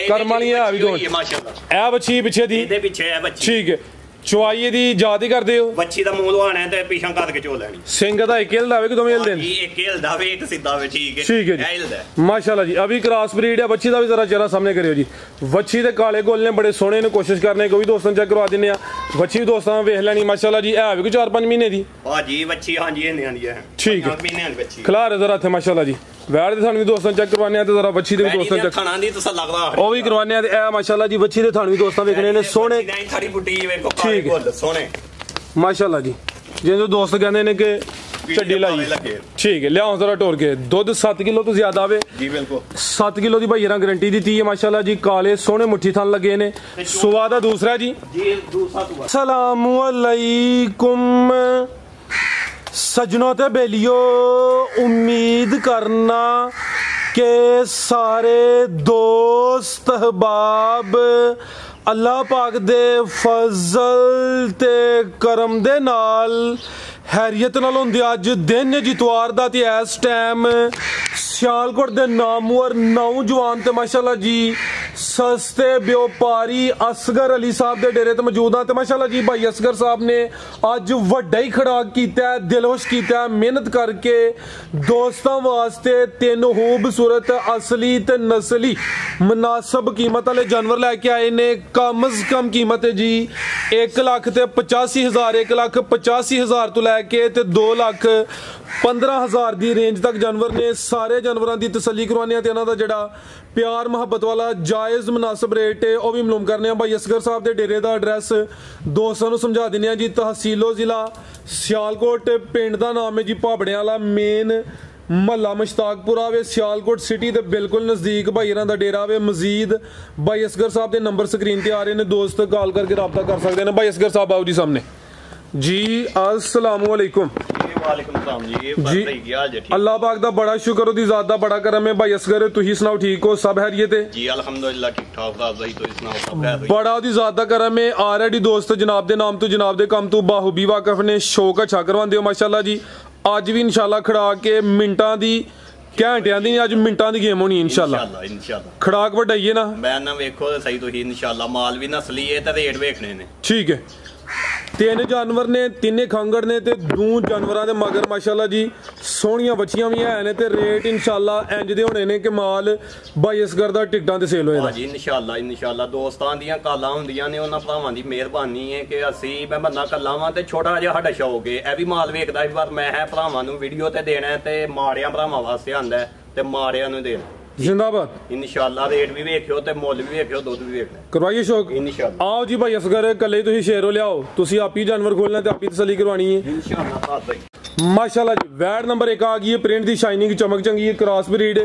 ਕਰਮ ਵਾਲੀ ਹੈ ਵੀ ਦੋ ਮਾਸ਼ਾਅੱਲਾ ਇਹ ਬੱਚੀ ਪਿੱਛੇ ਦੀ ਇਹਦੇ ਪਿੱਛੇ ਹੈ ਬੱਚੀ ਠੀਕ ਹੈ ਚੁਆਈ ਦੀ ਯਾਦ ਹੀ ਕਰਦੇ ਹੋ ਬੱਚੀ ਦਾ ਮੂੰਹ ਲਵਾਣਾ ਤੇ ਪਿਛਾਂ ਕੱਢ ਕੇ ਚੋ ਲੈਣੀ ਸਿੰਘ ਦਾ ਇੱਕ ਹਿਲਦਾ ਵੇ ਕਿ ਦੋਵੇਂ ਹਿਲਦੇ ਨੇ ਜੀ ਇੱਕ ਹਿਲਦਾ ਵੇ ਇੱਕ ਸਿੱਧਾ ਵੇ ਠੀਕ ਹੈ ਜੀ ਮਾਸ਼ਾਅੱਲਾ जी अभी क्रॉस ब्रीड है बच्ची का भी जरा चेहरा सामने करियो जी बच्ची दे काले गोल ने बड़े सोहने ने कोशिश करने को भी दोस्तों चेक करवा दिने आ बच्ची भी दोस्तों वेख लेनी माशाअल्लाह जी है भी 4-5 महीने दी हां जी बच्ची हां जी है ठीक है महीने वाली बच्ची खिला रहे जरा थे माशाअल्लाह जी वैड़ दे थान भी दोस्तों चेक करवाने आ ते जरा बच्ची दे भी दोस्तों चेक थाना दी तसा लगदा ओ भी करवाने आ ते ए माशाअल्लाह जी बच्ची दे थान भी दोस्तों देखने ने सोहने थारी बुटी वेखो काले गोल सोहने माशाअल्लाह जी जिंदे दोस्त कहंदे ने कि चड्डी लाई ठीक है लियाओ जरा टोर के दुध 7 किलो तो ज्यादा आवे जी बिल्कुल 7 किलो दी भाईरा गारंटी दी है माशाल्लाह जी काले सोने मुट्ठी थान लगे ने सुबह दा दूसरा जी दूसरा अस्सलाम वालेकुम सजनों ते बेलियो उम्मीद करना के सारे दोस्त अहबाब अल्लाह पाक दे फजल ते करम दे नाल हैरियत नाल होंदे अज दिन जितवार दा ते इस टाइम सियालकोट दे नामवर नौजवान ते माशाल्लाह जी सस्ते व्यापारी असगर अली साहब दे डेरे ते मौजूद हां ते माशाल्लाह जी भाई असगर साहब ने अज वड्डा ही खड़ाक कीता है दिलवश कीता है मेहनत करके दोस्तां वास्ते तीन खूबसूरत असली ते नस्ली मुनासिब कीमत वाले जानवर लैके आए ने कम अज कम कीमत है जी 1,85,000 1,85,000 तो लैके 2,15,000 दी रेंज तक जानवर ने सारे जानवरों की तसल्ली करवाने ते इन्हां दा जिहड़ा प्यार मुहब्बत वाला जायज़ मुनासिब रेट है वह भी मालूम करने भाई असगर साहब के डेरे का एड्रैस दोस्तों को समझा देने जी तहसीलो जिला सियालकोट पिंड का नाम है जी भाबड़े वाला मेन महला मुश्ताकपुरा वे सियालकोट सिटी के बिल्कुल नज़दीक भाई इन्हां दा डेरा वे मजीद भाई असगर साहब के नंबर स्क्रीन पर आ रहे हैं दोस्त कॉल करके रब्ता कर सकते हैं भाई असगर साहब आओ जी सामने जी अस्सलाम वालेकुम जी अल्लाह पाक दा बड़ा शुक्र ओदी ज़ात दा बड़ा करम है भाई असगर तुही सुनाओ ठीक हो सब हैरियत है जी अल्हम्दुलिल्लाह ठीक ठाक भाई तो सुनाओ सब है बड़ा ओदी ज़ात दा करम है ऑलरेडी दोस्त जनाब दे नाम तो जनाब दे काम तो बाहुबी वाकफ ने शौक अच्छा करवांदे हो माशाल्लाह जी अज भी इंशाल्लाह खड़ा के मिनटां दी घंटियां दी अज मिनटां दी गेम होनी इंशाल्लाह खड़ाक वड्डाइए ना मैं ना वेखो सही तुही इंशाल्लाह माल भी नस्ली है ते रेट वेखने ने ठीक है तीन जानवर ने तिने खंगड़ ने ते दो जानवरां दे मगर माशाल्लाह जी सोहणियां बच्चियां भी है ने ते रेट इंशाल्लाह इंज दे होने ने कि माल भाई असगर दा टिकटां ते सेल होएगा जी इंशाल्लाह दोस्तां दियां कालां हुंदियां ने उन्हां भरावां दी मेहरबानी है कि असीं मैं बन्ना कल्ला वां ते छोटा जिहा साडा शौक है ए भी माल वेखदा इस बार मैं है भरावां नूं वीडियो ते देना है ते माड़ियां भरावां वास्ते आंदा है ते माड़ियां नूं देना जिंदाबाद इंशाल्लाह रेट भी वेखियो ते मुੱਲ भी वेखियो दुੱਧ भी वेखना करवाइए शौक इंशाल्लाह आओ जी भाई असगर कल्ले तुसीं शेरों लियाओ तुसीं आप ही जानवर खोलना ते आप ही तसल्ली करवानी है इंशाल्लाह भाई माशाल्लाह जी वैड नंबर 1 आ गई है प्रिंट दी शाइनिंग चमक चंगी है क्रॉस ब्रीड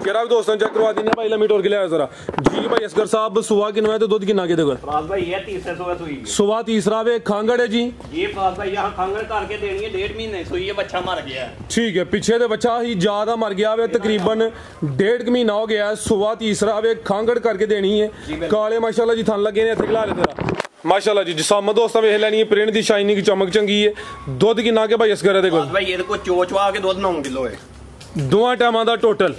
जरा भी दोस्तों चेक करवा देने भाई लम्बी टोर के लिया जरा जी भाई असगर साहब सुबह कितना है तो दूध कितना के देखो फराज भाई ये तीसरे सुबह सुई सुबह तीसरा वे खांगड़ है जी ये फराज भाई यहां खांगड़ करके देनी है 1.5 महीने सुई है बच्चा मर गया है ठीक है पीछे दे बच्चा ही ज्यादा मर गया वे तकरीबन 1.5 महीना हो गया है सुबह तीसरा वे खांगड़ करके देनी है काले माशाल्लाह जी थान लगे ने इथे खिला रहे तेरा माशाल्लाह जी जिसामत दोस्ता वेख लैनी है प्रिंट दी शाइनिंग चमक चंगी है दुध कितना के भाई असगर दे कोल भाई ये को चोचवा के दुध 9 किलो है दोवां टाइमां दा टोटल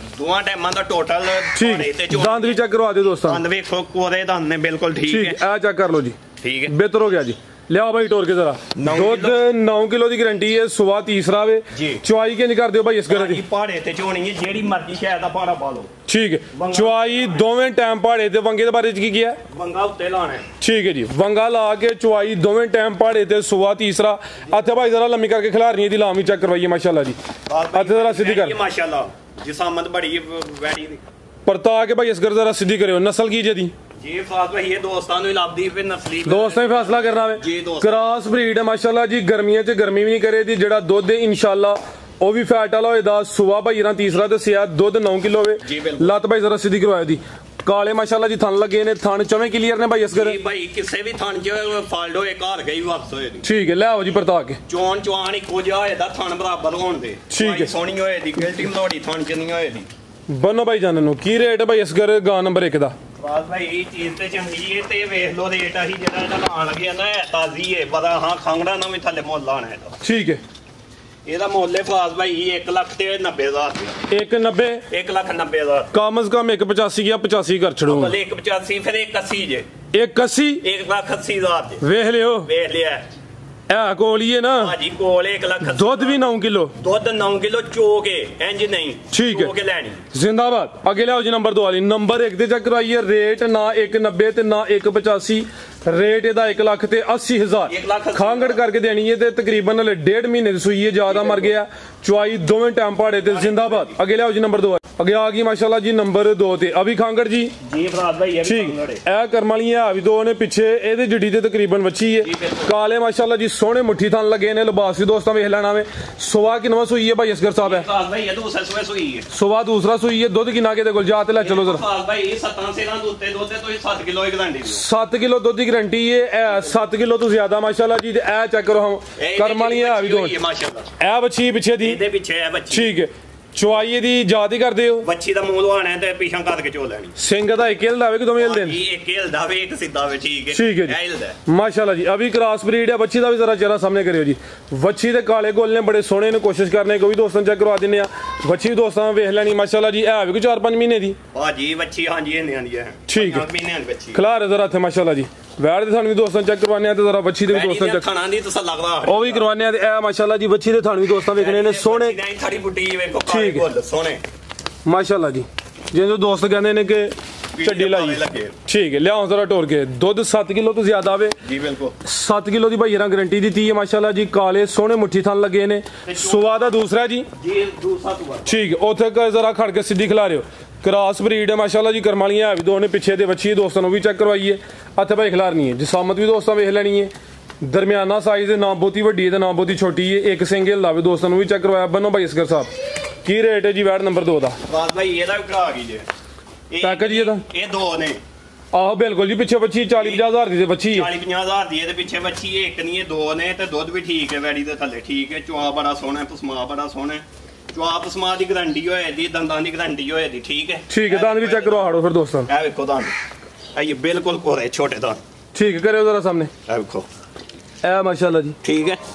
ठीक है दांत भी चेक करवा दे दोस्तों दांत वेखो कोरे दांत ने बिल्कुल ठीक है आ चेक कर लो जी ठीक है बेहतर हो गया जी लिया भाई टोर के जरा दुध 9 किलो की गारंटी है सुबह तीसरा वे चुआई के नहीं कर दियो भाई इस घर दी पहाड़े ते चोनी है जेड़ी मर्जी शहर दा पहाड़ा पा लो ठीक है चुआई दोवें टाइम पहाड़े ते वंगे दे बारे च की किया वंगा उत्ते लाना है ठीक है जी वंगा ला के चुआई दोवें टाइम पहाड़े ते सुबह तीसरा अच्छा भाई जरा लम्मी करके खिला रही है दी लाम ही चेक करवाइए माशाल्लाह जी अच्छा जरा सीधी कर माशाल्लाह जिसामत बड़ी वैडी दी परता के भाई इस घर जरा सीधी करियो नस्ल की जदी जी भाई ये दोस्तां नु लाभदी फिर नस्ली दोस्तां ही फैसला करना है क्रॉस ब्रीड है माशाल्लाह जी गर्मियां च गर्मी भी नहीं करे दी जेड़ा दुध है इंशाल्लाह वो भी फैट वाला होएदा सुबह भाई ना तीसरा दसिया दुध 9 किलो वे लत भाई जरा सीधी करवाया दी काले माशाल्लाह जी थान लगे ने थान चवे क्लियर ने भाई असगर भाई किसे भी थान च फाल्ट होए घर गई वापस होए ठीक है ले आओ जी परता के चोन चवान इको जिहा होएदा थान बराबर होण दे ठीक है सोहनी होए दी गिल्टी मलोड़ी थान च नहीं होए दी बनो भाई जानन नु की रेट भाई असगर गां नंबर 1 दा बस भाई ये चीज ते चंगी है ते वेख लो रेट अही जेड़ा लाण लगे ना ताजी है पता हां खांगड़ा ना भी थल्ले मुੱਲ लाना है ठीक है ਇਹਦਾ ਮੁੱਲ ਹੈ ਫਰਾਜ਼ ਭਾਈ 1,90,000 190 1,90,000 ਕਮ ਸੇ ਕਮ 185 ਜਾਂ 85 ਕਰ ਛੜੂ ਭਲੇ 185 ਫਿਰ 180 ਜੇ 180 1,80,000 ਜੇ ਵੇਖ ਲਿਓ ਵੇਖ ਲਿਆ ਇਹ ਕੋਲੀਏ ਨਾ ਭਾਜੀ ਕੋਲ 1,80,000 ਦੁੱਧ ਵੀ 9 ਕਿਲੋ ਦੁੱਧ 9 ਕਿਲੋ ਚੋ ਕੇ ਇੰਜ ਨਹੀਂ ਠੀਕ ਹੈ ਚੋ ਕੇ ਲੈਣੀ जिंदाबाद अगे लियाओ जी नंबर 2 वाली नंबर 1 ਤੇ ਚੈੱਕ ਕਰਵਾਈਏ ਰੇਟ ਨਾ 190 ਤੇ ਨਾ 185 ਰੇਟ ਇਹਦਾ 1,80,000 ਖਾਂਗੜ ਕਰਕੇ ਦੇਣੀ ਹੈ ਤੇ ਤਕਰੀਬਨ ਹਲੇ 1.5 ਮਹੀਨੇ ਦੀ ਸੂਈ ਹੈ ਜ਼ਿਆਦਾ ਮਰ ਗਿਆ ਚੁਆਈ ਦੋਵੇਂ ਟਾਈਮ ਪਾੜੇ ਤੇ जिंदाबाद अगे लियाओ जी नंबर 2 अगे आ गई माशाल्लाह जी नंबर 2 ਤੇ ਅਭੀ ਖਾਂਗੜ ਜੀ ਫਰਾਜ਼ ਭਾਈ ਠੀਕ ਇਹ ਕਰਮ ਵਾਲੀਆਂ ਵੀ ਦੋ ਨੇ ਪਿੱਛੇ ਇਹਦੇ ਜੱਡੀ ਤੇ ਤਕਰੀਬਨ ਵੱਛੀ ਹੈ ਕਾਲੇ ਮਾਸ਼ਾਅੱਲਾ ਜੀ ਸੋਹਣੇ ਮੁੱਠੀ ਥਣ ਲੱਗੇ ਨੇ ਲਿਬਾਸ ਵੀ ਦੋਸਤਾਂ ਵੇਖ ਲੈਣਾ ਵੇ ਸੁਬਾ ਕਿਨਵਾ ਸੂਈ ਹੈ ਭਾਈ ਅਸਗਰ ਸਾਹਿਬ ਹੈ ਫਰਾਜ਼ ਭਾਈ ਇਹ ਦੂਸਰਾ ਸੂਈ ਹੈ ਸੁਬਾ ਦੂਸਰਾ ਸੂਈ ਹੈ ਦੁੱਧ ਕਿੰਨਾ ਕਿਤੇ ਕੋਲ ਜਾ ਤੇ ਲੈ ਚਲੋ ਜ਼ਰਾ ਫਰਾਜ਼ ਭਾਈ 7 ਸੇਰਾਂ ਦੇ ਉੱਤੇ ਦੁੱਧ ਤੁਸੀਂ 7 ਕਿਲੋ ਦੀ ਗਾਰੰਟੀ ਦਿਓ 7 ਕਿਲੋ ਦੁੱਧ ਦੀ ਗਾਰੰਟੀ ਹੈ ਇਹ 7 ਕਿਲੋ ਤੋਂ ਜ਼ਿਆਦਾ ਮਾਸ਼ਾਅੱਲਾ ਜੀ ਤੇ ਇਹ ਚੈੱਕ ਕਰੋ ਹਮ ਕਰਮ ਵਾਲੀਆਂ ਵੀ ਦੋ ਮਾਸ਼ਾਅੱਲਾ ਇਹ ਬੱਚੀ ਪਿੱਛੇ ਦੀ ਇਹਦੇ ਪਿੱਛੇ ਹੈ ਬੱਚੀ ਠੀਕ ਹੈ ਚੁਆਈ ਦੀ ਯਾਦ ਹੀ ਕਰਦੇ ਹੋ ਬੱਚੀ ਦਾ ਮੂੰਹ ਲਵਾਣਾ ਤੇ ਪਿਛਾਂ ਕੱਢ ਕੇ ਚੋ ਲੈਣੀ ਸਿੰਘ ਦਾ ਇੱਕ ਹਿਲਦਾ ਵੇ ਕਿ ਦੋਵੇਂ ਹਿਲਦੇ ਨੇ ਇੱਕ ਹਿਲਦਾ ਵੇ ਇੱਕ ਸਿੱਧਾ ਵੇ ਠੀਕ ਹੈ ਠੀਕ ਹੈ ਜੀ ਮਾਸ਼ਾਅੱਲਾ ਜੀ ਅਭੀ ਕ੍ਰਾਸ ਬਰੀਡ ਹੈ ਬੱਚੀ ਦਾ ਵੀ ਜ਼ਰਾ ਚਿਹਰਾ ਸਾਹਮਣੇ ਕਰਿਓ ਜੀ ਬੱਚੀ ਦੇ ਕਾਲੇ ਗੋਲ ਨੇ ਬੜੇ ਸੋਹਣੇ ਨੇ ਕੋਸ਼ਿਸ਼ ਕਰਨੇ ਕੋਈ ਵੀ ਦੋਸਤਾਂ ਚੈੱਕ ਕਰਵਾ ਦਿੰਨੇ ਆ ਬੱਚੀ ਵੀ ਦੋਸਤਾਂ ਵੇਖ ਲੈਣੀ ਮਾਸ਼ਾਅੱਲਾ ਜੀ ਇਹ ਵੀ ਕੋਈ 4-5 ਮਹੀਨੇ ਦੀ ਭਾਜੀ ਬੱਚੀ ਹਾਂਜੀ ਇਹਨੇ ਆਂਦੀ ਹੈ ਠੀਕ ਹੈ ਮਹੀਨਿਆਂ ਦੀ ਬੱਚੀ ਖਿਲਾਰ ਜ਼ਰਾ ਇੱਥੇ ਮਾਸ਼ਾਅੱਲਾ ਜੀ ਵੈੜ ਦੇ ਥਣ ਵੀ ਦੋਸਤਾਂ ਚੈੱਕ ਕਰਵਾਨੇ ਆ ਤੇ ਜ਼ਰਾ ਬੱਚੀ ਦੇ ਵੀ ਦੋਸਤਾਂ ਚੈੱਕ ਥਣਾਂ ਦੀ ਤਸੱਲਾ ਕਰਾ ਉਹ ਵੀ ਕਰਵਾਨੇ ਆ ਤੇ ਇਹ ਮਾਸ਼ਾਅੱਲਾ ਜੀ ਬੱਚੀ ਦੇ ਥਣ ਵੀ ਦੋਸਤਾਂ ਵੇਖਣੇ ਨੇ ਸੋਹਣੇ ਥੜੀ ਬੁੱਢੀ ਵੇਖੋ ਕਾਲੇ ਗੋਲ ਸੋਹਣੇ ਮਾਸ਼ਾਅੱਲਾ ਜੀ ਜਿਹਨੂੰ ਦੋਸਤ ਕਹਿੰਦੇ ਨੇ ਕਿ ਝੱਡੀ ਲਾਈ ਠੀਕ ਹੈ ਲਿਆਓ ਜ਼ਰਾ ਟੋਰ ਕੇ ਦੁੱਧ 7 ਕਿਲੋ ਤੋਂ ਜ਼ਿਆਦਾ ਆਵੇ ਜੀ ਬਿਲਕੁਲ 7 ਕਿਲੋ ਦੀ ਭਾਈਰਾਂ ਗਾਰੰਟੀ ਦਿੱਤੀ ਹੈ ਮਾਸ਼ਾਅੱਲਾ ਜੀ ਕਾਲੇ ਸੋਹਣੇ ਮੁੱਠੀ ਥਣ ਲੱਗੇ ਨੇ ਸੁਬਾ ਦਾ ਦੂਸਰਾ ਜੀ ਦੂਸਰਾ ਸੁਬਾ ਠੀਕ ਹੈ ਉੱਥੇ ਜ਼ਰਾ ਖੜ ਕੇ ਸਿੱਧੀ ਖਿਲਾ ਰਿਓ ਕ੍ਰਾਸ ਬਰੀਡ ਹੈ ਮਾਸ਼ਾਅੱਲਾ ਜੀ ਕਰਮ ਵਾਲੀਆਂ ਹੈ ਵੀ ਦੋ ਨੇ ਪਿੱਛੇ ਦੇ ਬੱਚੀ ਦੋਸਤਾਂ ਨੂੰ ਵੀ ਚੈੱਕ ਕਰਵਾਈਏ ਇੱਥੇ ਭਾਈ ਖਿਲਾਰਨੀ ਹੈ ਜਸਾਮਤ ਵੀ ਦੋਸਤਾਂ ਵੇਖ ਲੈਣੀ ਹੈ ਦਰਮਿਆਨਾ ਸਾਈਜ਼ ਦੇ ਨਾ ਬਹੁਤੀ ਵੱਡੀ ਹੈ ਤੇ ਨਾ ਬਹੁਤੀ ਛੋਟੀ ਹੈ ਇੱਕ ਸਿੰਗਲ ਲਾਵੇ ਦੋਸਤਾਂ ਨੂੰ ਵੀ ਚੈੱਕ ਕਰਵਾਇਆ ਬੰਨੋ ਭਾਈ ਅਸਗਰ ਸਾਹਿਬ ਕੀ ਰੇਟ ਹੈ ਜੀ ਵੈਟ ਨੰਬਰ 2 ਦਾ ਬਾਤ ਭਾਈ ਇਹਦਾ ਵੀ ਕਰਾ ਗਈ ਜੇ ਪੈਕੇਜ ਇਹਦਾ ਇਹ ਦੋ ਨੇ ਆਹੋ ਬਿਲਕੁਲ ਜੀ ਪਿੱਛੇ ਬੱਚੀ 40-50,000 ਦੀ ਤੇ ਬੱਚੀ ਹੈ 40-50,000 ਦੀ ਇਹਦੇ ਪਿੱਛੇ ਬੱਚੀ ਇੱਕ ਨਹੀਂ ਇਹ ਦੋ ਨੇ ਤੇ ਦੁੱਧ ਵੀ ਠੀਕ ਹੈ ਵੈੜੀ ਦੇ ਥੱਲੇ ਠੀਕ ਹੈ ਚੁਆ ਬੜਾ ਸੋਹਣਾ ਪਸਮਾ ਬੜਾ ਸੋਹਣਾ ਚੁਆ ਪਸਮਾ ਦੀ ਗਾਰੰਟੀ ਹੋਏ ਦੀ ਦੰਦਾਂ ਦੀ ਗਾਰੰਟੀ ਹੋਏ ਦੀ ਠੀਕ ਹੈ ਦੰਦ ਵੀ ਚੈੱਕ ਕਰਵਾ ਹੜੋ ਫਿਰ ਦੋਸਤਾਂ ਇਹ ਵੇਖੋ ਦੰਦ ਇਹ ਬਿਲਕੁਲ ਕੋਰੇ ਛੋਟੇ ਦੰਦ ਠੀਕ ਕਰਿਓ ਜ਼ਰਾ ਸਾਹਮਣੇ ਇਹ ਵੇਖੋ ਇਹ ਮਾਸ਼ਾਅੱਲਾ ਜੀ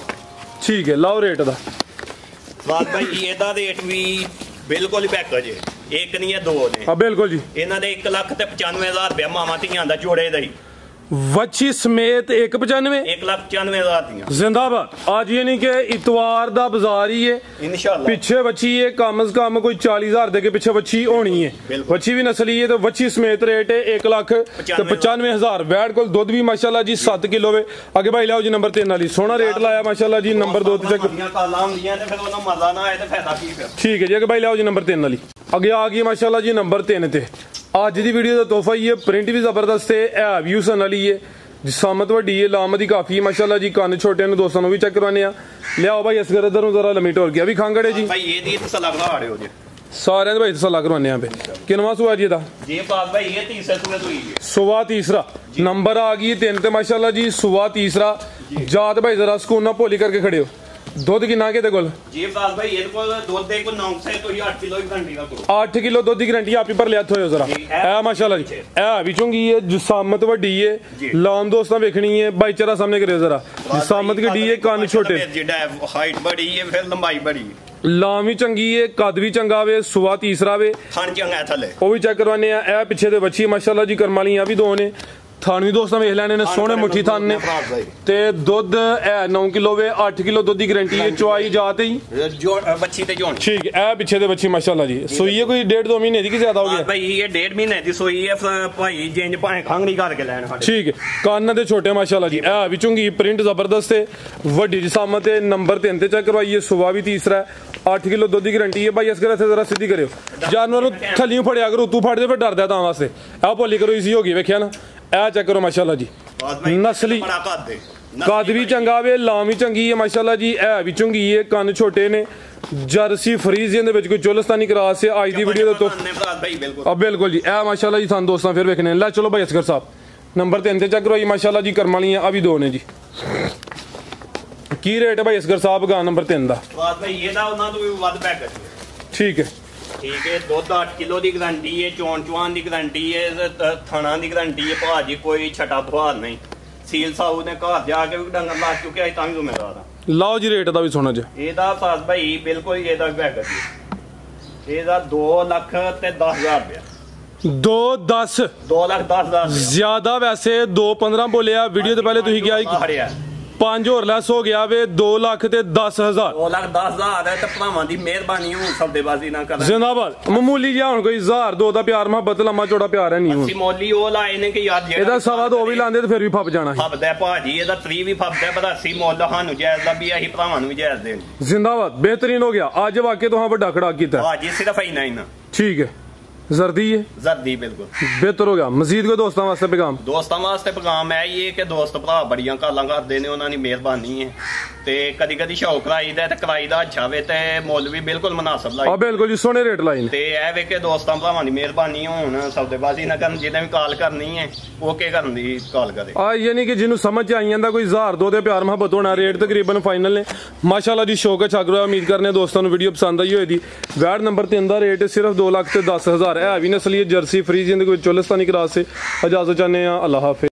ਠੀਕ ਹੈ ਲਾਓ ਰੇਟ ਦਾ ਬਾਤ ਭਾਈ ਇਹਦਾ ਰੇਟ ਵੀ ਬਿਲਕੁਲ ਹੀ ਪੈਕੇਜ ਹੈ ਇੱਕ ਨਹੀਂ ਹੈ ਦੋ ਨੇ ਹਾਂ ਬਿਲਕੁਲ ਜੀ ਇਹਨਾਂ ਦੇ 1,95,000 ਰੁਪਇਆ ਮਾਵਾਂ ਧੀਆਂ ਦਾ ਜੋੜੇ ਦਾ ਹੀ ਵੱਛੀ ਸਮੇਤ 195 1,95,000 ਦੀਆਂ जिंदाबाद आज ये नहीं कि इतवार दा बाजार ही है इंशाल्लाह पीछे बच्ची है कम से कम कोई 40,000 दे के पीछे बच्ची होनी है बच्ची भी नस्ली है तो बच्ची समेत रेट है 1,95,000 वैट को दूध भी माशाल्लाह जी 7 किलो वे आगे भाई लाओ जी नंबर 3 वाली सोना रेट लाया माशाल्लाह जी नंबर 2 तक ठीक है जी आगे भाई लाओ जी नंबर 3 वाली आगे आ गई माशाल्लाह जी नंबर 3 ते ਅੱਜ ਦੀ ਵੀਡੀਓ ਦਾ ਤੋਹਫਾ ਹੀ ਹੈ ਪ੍ਰਿੰਟ ਵੀ ਜ਼ਬਰਦਸਤ ਹੈ ਇਹ ਵੀ ਹੁਸਨ ਵਾਲੀ ਹੈ ਜਿਸਾਮਤ ਵੱਡੀ ਹੈ ਲਾਮਤ ਦੀ ਕਾਫੀ ਹੈ ਮਾਸ਼ਾਅੱਲਾ ਜੀ ਕੰਨ ਛੋਟੇ ਨੇ ਦੋਸਤਾਂ ਨੂੰ ਵੀ ਚੈੱਕ ਕਰਵਾਨੇ ਆ ਲਿਆਓ ਭਾਈ ਅਸਗਰ ਇਧਰ ਨੂੰ ਜ਼ਰਾ ਲੰਮੀ ਟੋਰ ਗਿਆ ਵੀ ਖਾਂਗੜੇ ਜੀ ਭਾਈ ਇਹਦੀ ਤਸੱਲਾ ਕਰਵਾ ਦਿਓ ਜੀ ਸਾਰਿਆਂ ਦੇ ਭਾਈ ਤਸੱਲਾ ਕਰਵਾਨੇ ਆ ਪੇ ਕਿੰਨਵਾ ਸੂਆ ਜੀ ਇਹਦਾ ਜੀ ਬਾਤ ਭਾਈ ਇਹ ਤੀਸਰਾ ਸੂਆ ਸੂਈ ਹੈ ਸੁਬਾ ਤੀਸਰਾ ਨੰਬਰ ਆ ਗਈ 3 ਤੇ ਮਾਸ਼ਾਅੱਲਾ ਜੀ ਸੁਬਾ ਤੀਸਰਾ ਜਾਤ ਭਾਈ ਜ਼ਰਾ ਸਕੂਨ ਨਾਲ ਭੋਲੀ ਕਰਕੇ ਖੜਿਓ ਦੁੱਧ ਕਿੰਨਾ ਕਿਤੇ ਕੋਲ ਜੀ ਬਾਤ ਭਾਈ ਇਹਦੇ ਕੋਲ ਦੁੱਧ ਦੇ ਕੋ 9 ਸੇ ਤੋਂ 8 ਕਿਲੋ ਦੀ ਗਾਰੰਟੀ ਦਾ ਕਰੋ 8 ਕਿਲੋ ਦੁੱਧ ਦੀ ਗਾਰੰਟੀ ਆਪੀ ਪਰ ਲਿਆ ਹੋਇਓ ਜ਼ਰਾ ਇਹ ਮਾਸ਼ਾਅੱਲਾ ਜੀ ਇਹ ਵੀ ਚੁੰਗੀ ਹੈ ਜਸਾਮਤ ਵੱਡੀ ਹੈ ਲਾਮ ਦੋਸਤਾਂ ਵੇਖਣੀ ਹੈ ਭਾਈਚਾਰਾ ਸਾਹਮਣੇ ਕਰਿਓ ਜ਼ਰਾ ਜਸਾਮਤ ਗੱਡੀ ਹੈ ਕੰਨ ਛੋਟੇ ਜਿਹੜਾ ਹਾਈਟ ਬੜੀ ਹੈ ਫਿਰ ਲੰਬਾਈ ਬੜੀ ਲਾਮ ਵੀ ਚੰਗੀ ਹੈ ਕੱਦ ਵੀ ਚੰਗਾ ਵੇ ਸੁਬਾ ਤੀਸਰਾ ਵੇ ਥਣ ਚੰਗਾ ਥੱਲੇ ਉਹ ਵੀ ਚੈੱਕ ਕਰਵਾਨੇ ਆ ਇਹ ਪਿੱਛੇ ਦੇ ਬੱਚੀ ਮਾਸ਼ਾਅੱਲਾ ਜੀ ਕਰਮ ਵਾਲੀਆਂ ਵੀ ਦੋ ਨੇ ਥਣ ਵੀ ਦੋਸਤਾਂ ਵੇਖ ਲੈਣੇ ਨੇ ਸੋਹਣੇ ਮੁੱਠੀ ਥਣ ਨੇ ਤੇ ਦੁੱਧ ਇਹ 9 ਕਿਲੋ ਵੇ 8 ਕਿਲੋ ਦੁੱਧ ਦੀ ਗਾਰੰਟੀ ਹੈ ਚੁਆਈ ਜਾਤ ਹੀ ਬੱਚੀ ਤੇ ਜੋਣ ਠੀਕ ਹੈ ਇਹ ਪਿੱਛੇ ਦੇ ਬੱਚੀ ਮਾਸ਼ਾਅੱਲਾ ਜੀ ਸੋਈ ਹੈ ਕੋਈ 1.5-2 ਮਹੀਨੇ ਦੀ ਕਿ ਜ਼ਿਆਦਾ ਹੋ ਗਿਆ ਭਾਈ ਇਹ 1.5 ਮਹੀਨੇ ਦੀ ਸੋਈ ਹੈ ਭਾਈ ਜਿੰਜ ਭਾਵੇਂ ਖੰਗੜੀ ਕਰਕੇ ਲੈਣ ਸਾਡੇ ਠੀਕ ਹੈ ਕੰਨ ਦੇ ਛੋਟੇ ਮਾਸ਼ਾਅੱਲਾ ਜੀ ਇਹ ਵੀ ਚੁੰਗੀ ਪ੍ਰਿੰਟ ਜ਼ਬਰਦਸਤ ਹੈ ਵੱਡੀ ਜਿਸਾਮਤ ਹੈ ਨੰਬਰ 3 ਤੇ ਚੈੱਕ ਕਰਵਾਈਏ ਸੁਬਾ ਵੀ ਤੀਸਰਾ 8 ਕਿਲੋ ਦੁੱਧ ਦੀ ਗਾਰੰਟੀ ਹੈ ਭਾਈ ਅਸਗਰ ਇੱਥੇ ਜ਼ਰਾ ਸਿੱਧੀ ਕਰਿਓ ਜਾਨਵਰ ਨੂੰ ਥੱਲੀਓਂ ਫੜਿਆ ਕਰੋ ਤੂੰ ਫੜ ਦੇ ਫਿਰ ਡਰਦਾ ਤਾਂ ਵਾਸਤੇ ਇਹ ਭੋਲੀ ਕਰੋ ਈਜ਼ੀ ਹੋ ਗਈ ਵੇਖਿਆ ਨਾ ਇਹ ਚੈੱਕ ਕਰੋ ਮਾਸ਼ਾਅੱਲਾ ਜੀ ਨਸਲੀ ਕੱਦ ਵੀ ਚੰਗਾ ਵੇ ਲਾਮ ਵੀ ਚੰਗੀ ਹੈ ਮਾਸ਼ਾਅੱਲਾ ਜੀ ਇਹ ਵੀ ਚੰਗੀ ਹੈ ਕੰਨ ਛੋਟੇ ਨੇ ਜਰਸੀ ਫਰੀਜ਼ੀਅਨ ਦੇ ਵਿੱਚ ਕੋਈ ਚੋਲਸਤਾਨੀ ਕਰਾਸ ਹੈ ਅੱਜ ਦੀ ਵੀਡੀਓ ਦਾ ਤੋਂ ਬਿਲਕੁਲ ਜੀ ਇਹ ਮਾਸ਼ਾਅੱਲਾ ਜੀ ਸਾਨੂੰ ਦੋਸਤਾਂ ਫਿਰ ਵੇਖਣੇ ਲੈ ਚਲੋ ਭਾਈ ਅਸਗਰ ਸਾਹਿਬ ਨੰਬਰ 3 ਤੇ ਚੈੱਕ ਕਰਵਾਈ ਮਾਸ਼ਾਅੱਲਾ ਜੀ ਕਰਮ ਵਾਲੀਆਂ ਆ ਵੀ ਦੋ ਨੇ ਜੀ ਕੀ ਰੇਟ ਹੈ ਭਾਈ ਅਸਗਰ ਸਾਹਿਬ ਗਾ ਨੰਬਰ 3 ਦਾ ਭਾਈ ਇਹਦਾ ਉਹਨਾਂ ਤੋਂ ਵੀ ਵੱਧ ਪੈਕੇਜ ਠੀਕ ਹੈ ਦੁੱਧ 8 ਕਿਲੋ ਦੀ ਗਾਰੰਟੀ ਹੈ ਚੋਣ ਦੀ ਗਾਰੰਟੀ ਹੈ ਥਣਾ ਦੀ ਗਾਰੰਟੀ ਹੈ ਭਾਜੀ ਕੋਈ ਛਟਾ ਬਹਾਰ ਨਹੀਂ ਸੀਲ ਸਾਊ ਨੇ ਘਰ ਜਾ ਕੇ ਵੀ ਡੰਗਰ ਲਾ ਚੁੱਕਿਆ ਤਾਂ ਵੀ ਜ਼ਿੰਮੇਵਾਰ ਆ ਲਓ ਜੀ ਰੇਟ ਦਾ ਵੀ ਸੁਣੋ ਜੀ। ਇਹਦਾ ਪਾਸ ਭਾਈ ਬਿਲਕੁਲ ਇਹਦਾ ਵੀ ਹੈਗਾ ਜੀ। ਇਹਦਾ 2 ਲੱਖ ਤੇ 10,000 ਰੁਪਇਆ। 2 ਲੱਖ 10,000 ਜ਼ਿਆਦਾ ਵੈਸੇ 2.15 ਬੋਲਿਆ ਵੀਡੀਓ ਤੋਂ ਪਹਿਲੇ ਤੁਸੀਂ ਕਿਹਾ 5 ਹੋਰ ਲੈਸ ਹੋ ਗਿਆ ਵੇ 2 ਲੱਖ ਤੇ 10,000। 2 ਲੱਖ 10,000 ਹੈ ਤੇ ਭਰਾਵਾਂ ਦੀ ਮਿਹਰਬਾਨੀ ਹੋ ਸੌਦੇਬਾਜ਼ੀ ਨਾ ਕਰਨਾ। ਜ਼ਿੰਦਾਬਾਦ। ਮਾਮੂਲੀ ਜਿਹਾ ਹੁਣ ਕੋਈ 1,000-2 ਦਾ ਪਿਆਰ ਮੁਹੱਬਤ ਲੰਮਾ ਚੌੜਾ ਪਿਆਰ ਹੈ ਨਹੀਂ ਹੁਣ। ਅਸੀਂ ਮੋਲੀ ਉਹ ਲਾਏ ਨੇ ਕਿ ਯਾਰ ਇਹਦਾ 2.25 ਵੀ ਲਾਉਂਦੇ ਤੇ ਫਿਰ ਵੀ ਫੱਪ ਜਾਣਾ ਸੀ। ਫੱਪਦਾ ਭਾਜੀ ਇਹਦਾ 3 ਵੀ ਫੱਪਦਾ ਪਰ ਅਸੀਂ ਮੁੱਲ ਸਾਨੂੰ ਜਾਇਜ਼ ਦਾ ਵੀ ਅਸੀਂ ਭਰਾਵਾਂ ਨੂੰ ਵੀ ਜਾਇਜ਼ ਦੇਣ। ਜ਼ਿੰਦਾਬਾਦ। ਬਿਹਤਰੀਨ ਹੋ ਗਿਆ ਅੱਜ ਵਾਕਿਆ ਤੁਹਾਂ ਵੱਡਾ ਖੜਾ ਕੀਤਾ ਭਾਜੀ ਸਿਰਫ ਇੰਨਾ ਹੀ ਨਾ। ਠੀਕ ਹੈ। ਜ਼ਰਦੀ है ਜ਼ਰਦੀ ਬਿਲਕੁਲ ਬਿਹਤਰ ਹੋ ਗਿਆ। ਮਜ਼ੀਦ ਕੋਈ ਦੋਸਤਾਂ ਵਾਸਤੇ ਪੈਗਾਮ? ਦੋਸਤਾਂ ਵਾਸਤੇ ਪੈਗਾਮ ਹੈ ਇਹ ਕਿ ਦੋਸਤ ਭਰਾ ਬੜੀਆਂ ਕਾਲਾਂ ਕਰਦੇ ਨੇ, ਉਹਨਾਂ ਦੀ ਮਿਹਰਬਾਨੀ ਹੈ ਤੇ ਕਦੀ ਕਦੀ ਸ਼ੌਕ ਕਰਾਈਦਾ ਤੇ ਕਰਾਈ ਦਾ ਅੱਛਾ ਵੇ ਤੇ ਮੁੱਲ ਵੀ ਬਿਲਕੁਲ ਮੁਨਾਸਬ ਲਾਈ। ਬਿਲਕੁਲ ਜੀ ਸੋਹਣੇ ਰੇਟ ਲਾਈ ਨੇ ਤੇ ਇਹ ਵੇ ਕਿ ਦੋਸਤਾਂ ਭਰਾਵਾਂ ਦੀ ਮਿਹਰਬਾਨੀ ਹੋਣ ਸੌਦੇਬਾਜ਼ੀ ਨਾ ਕਰਨ। ਜਿਹਨੇ ਵੀ ਕਾਲ ਕਰਨੀ ਹੈ ਓਕੇ ਕਰਨ ਦੀ ਕਾਲ ਕਰੇ। ਇਹ ਨਹੀਂ ਕਿ ਜਿਹਨੂੰ ਸਮਝ ਚ ਆਈ ਜਾਂਦਾ ਕੋਈ 1,000-2 ਦੇ ਪਿਆਰ ਮੁਹੱਬਤ ਹੋਣਾ। ਰੇਟ ਤਕਰੀਬਨ ਫਾਈਨਲ ਨੇ ਮਾਸ਼ਾਅੱਲਾ ਜੀ। ਸ਼ੌਕ ਛੱਗ ਰਿਹਾ। ਉਮੀਦ ਕਰਨੇ ਦੋਸਤਾਂ ਨੂੰ ਵੀਡੀਓ ਪਸੰਦ ਆਈ ਹੋਏਗੀ। ਵੈਟ ਨੰਬਰ 3 ਦਾ ਰੇਟ ਸਿਰਫ 2 ਲੱਖ ਤੇ 10,000 है। भी नस्लीय जर्सी फ्रीज चोलिस्तानी क्रॉस से। इजाजत चाहते हैं। अल्लाह हाफिज़।